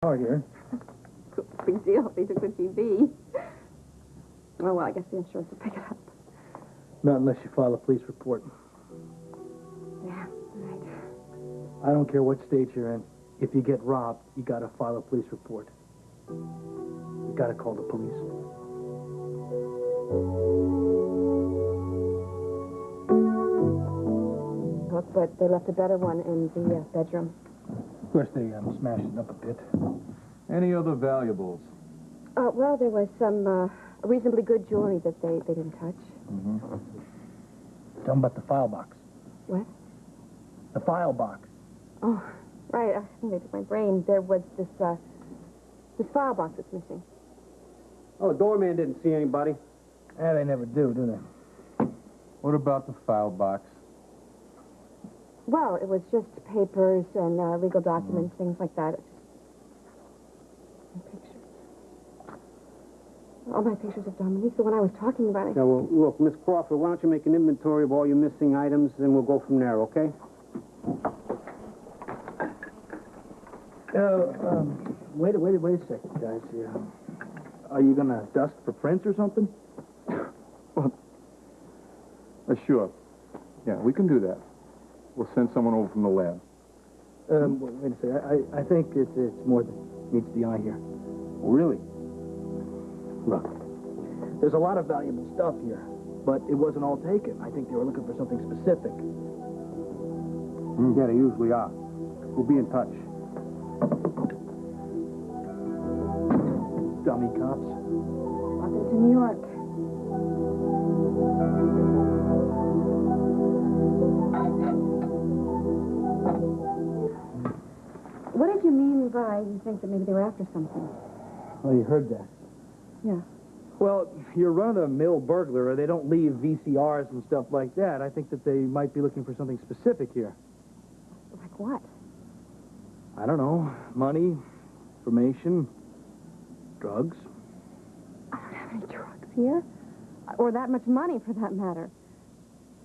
Oh, here. Big deal. They took the TV. Oh, well, I guess the insurance will pick it up. Not unless you file a police report. Yeah, right. I don't care what state you're in. If you get robbed, you gotta file a police report. You gotta call the police. Look, but they left a better one in the bedroom. Of course, they smashed it up a bit. Any other valuables? Well, there was some reasonably good jewelry that they didn't touch. Mm-hmm. Tell them about the file box. What? The file box. Oh, right. I think they took my brain. There was this file box that's missing. Oh, doorman didn't see anybody. Yeah, they never do they? What about the file box? Well, it was just papers and legal documents, things like that. And pictures. All my pictures of Dominique, the one I was talking about. Yeah, well, look, Miss Crawford, why don't you make an inventory of all your missing items, and we'll go from there, okay? Wait a second, guys. Yeah. Are you gonna dust for prints or something? Sure. Yeah, we can do that. We'll send someone over from the lab. Wait a second. I think it's more than meets the eye here. Really? Look, there's a lot of valuable stuff here, but it wasn't all taken. I think they were looking for something specific. Yeah, they usually are. We'll be in touch. Dummy cops. Welcome to New York. What did you mean by you think that maybe they were after something? Oh, you heard that. Yeah. Well, you're run-of-the-mill burglar. They don't leave VCRs and stuff like that. I think that they might be looking for something specific here. Like what? I don't know. Money, information, drugs. I don't have any drugs here. Or that much money, for that matter.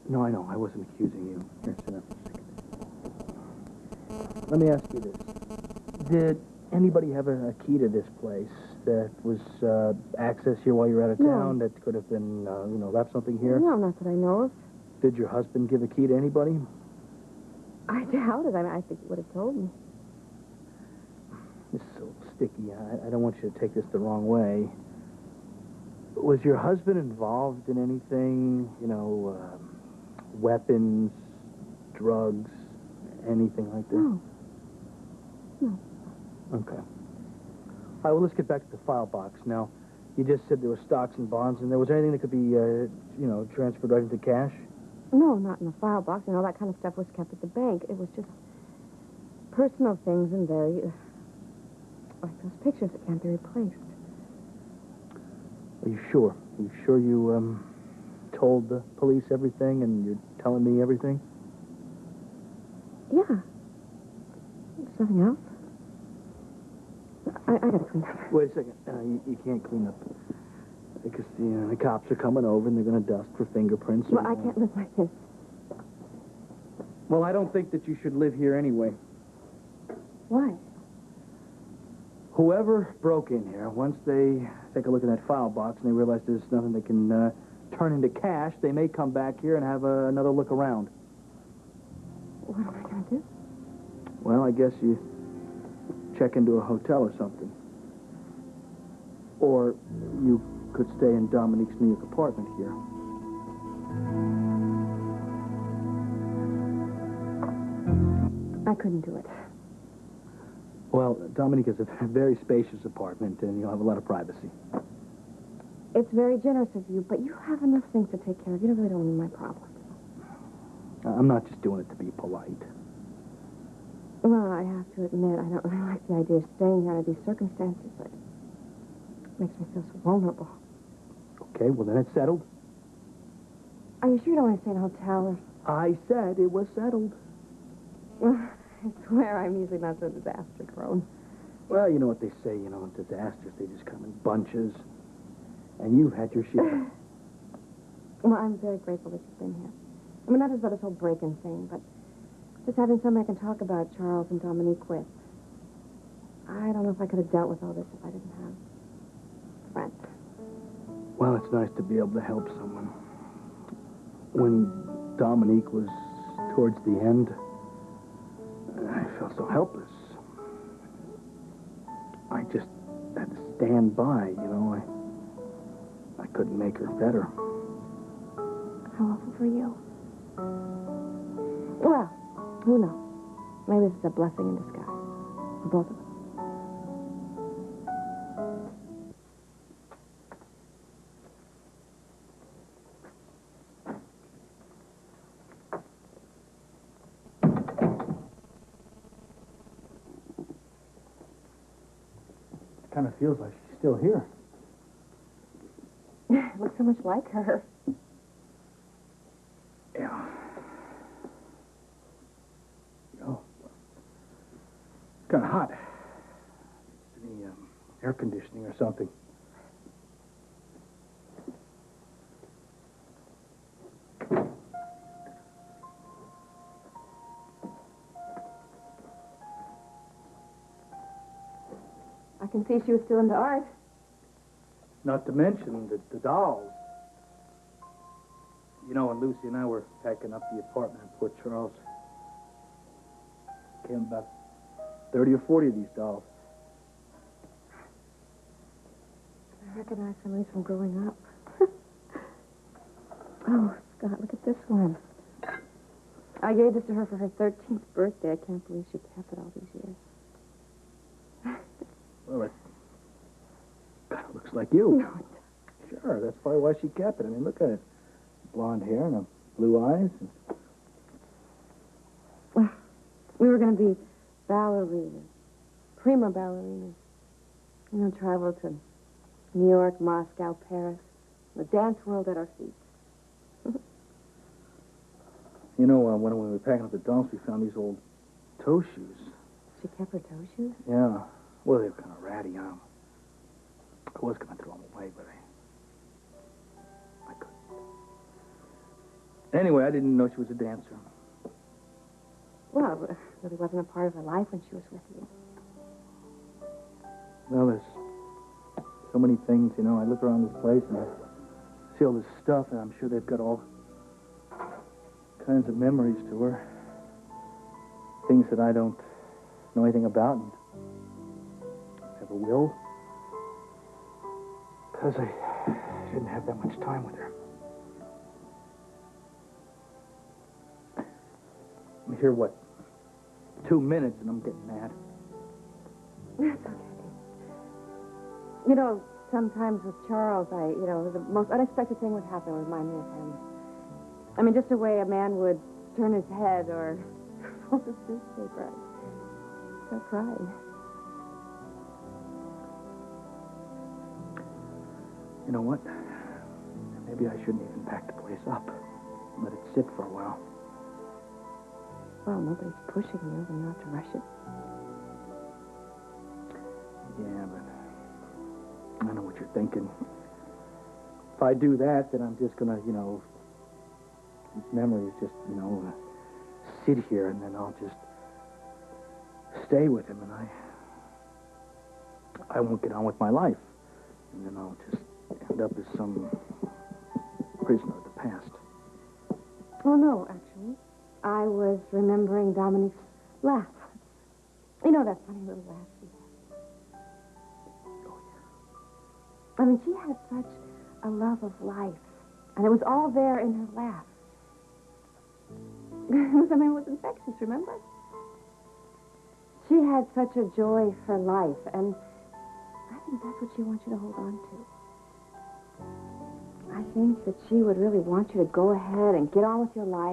No, I know. I wasn't accusing you. Here, sit down for a second. Let me ask you this. Did anybody have a key to this place that was access here while you were out of town that could have been, left something here? No, not that I know of. Did your husband give a key to anybody? I doubt it. I mean, I think he would have told me. This is so sticky. I don't want you to take this the wrong way. Was your husband involved in anything, weapons, drugs, anything like that? No. No. Okay. All right, well, let's get back to the file box. Now, you just said there were stocks and bonds, and there was anything that could be, transferred right into cash? No, not in the file box. And all that kind of stuff was kept at the bank. It was just personal things in there. Like those pictures that can't be replaced. Are you sure? Are you sure you, told the police everything and you're telling me everything? Yeah. There's nothing else. I gotta clean up. Wait a second. You can't clean up. Because the cops are coming over and they're going to dust for fingerprints. Well, I can't live like this. Well, I don't think that you should live here anyway. Why? Whoever broke in here, once they take a look at that file box and they realize there's nothing they can turn into cash, they may come back here and have another look around. What am I going to do? Well, I guess you check into a hotel or something. Or you could stay in Dominique's New York apartment here. I couldn't do it. Well, Dominique is a very spacious apartment, and you'll have a lot of privacy. It's very generous of you, but you have enough things to take care of. You really don't need my problems. I'm not just doing it to be polite. Well, I have to admit, I don't really like the idea of staying here under these circumstances, but it makes me feel so vulnerable. Okay, well, then it's settled. Are you sure you don't want to stay in a hotel? I said it was settled. Well, I swear I'm usually not so disaster-prone. Well, you know what they say, disasters, they just come in bunches. And you've had your share. Well, I'm very grateful that you've been here. I mean, not just about this whole break-in thing, but just having somebody I can talk about Charles and Dominique with. I don't know if I could have dealt with all this if I didn't have a friend. Well, it's nice to be able to help someone. When Dominique was towards the end, I felt so helpless. I just had to stand by, you know. I couldn't make her better. How awful for you. Well, who knows? Maybe this is a blessing in disguise for both of us. Kind of feels like she's still here. Looks so much like her. Yeah. Oh. It's kind of hot. Any air conditioning or something. I can see she was still into art. Not to mention the dolls. You know, when Lucy and I were packing up the apartment in Port Charles, came about 30 or 40 of these dolls. I recognize some of these from growing up. Oh, Scott, look at this one. I gave this to her for her 13th birthday. I can't believe she kept it all these years. Well, it kind of looks like you. No, it doesn't. Sure, that's probably why she kept it. I mean, look at it. Blonde hair and blue eyes. Well, we were going to be ballerinas, prima ballerinas. You know, travel to New York, Moscow, Paris, the dance world at our feet. You know, when we were packing up the dolls, we found these old toe shoes. She kept her toe shoes? Yeah. Well, they were kind of ratty on them. I was going to throw them away, but I couldn't. Anyway, I didn't know she was a dancer. Well, it really wasn't a part of her life when she was with you. Well, there's so many things, you know. I look around this place and I see all this stuff, and I'm sure they've got all kinds of memories to her. Things that I don't know anything about and never will. Because I didn't have that much time with her. I'm here, what, 2 minutes, and I'm getting mad. That's okay. You know, sometimes with Charles, the most unexpected thing would happen would remind me of him. I mean, just the way a man would turn his head or fold his newspaper. I start crying. You know what? Maybe I shouldn't even pack the place up. Let it sit for a while. Well, nobody's pushing you, then you don't have to rush it. Yeah, but I know what you're thinking. If I do that, then I'm just gonna, these memories just, sit here, and then I'll just stay with him, and I won't get on with my life. And then I'll just end up as some prisoner of the past. Oh, no, actually. I was remembering Dominique's laugh. You know that funny little laugh she had? Oh, I mean, she had such a love of life. And it was all there in her laugh. It was infectious, remember? She had such a joy for life, and I think that's what she wants you to hold on to. I think that she would really want you to go ahead and get on with your life.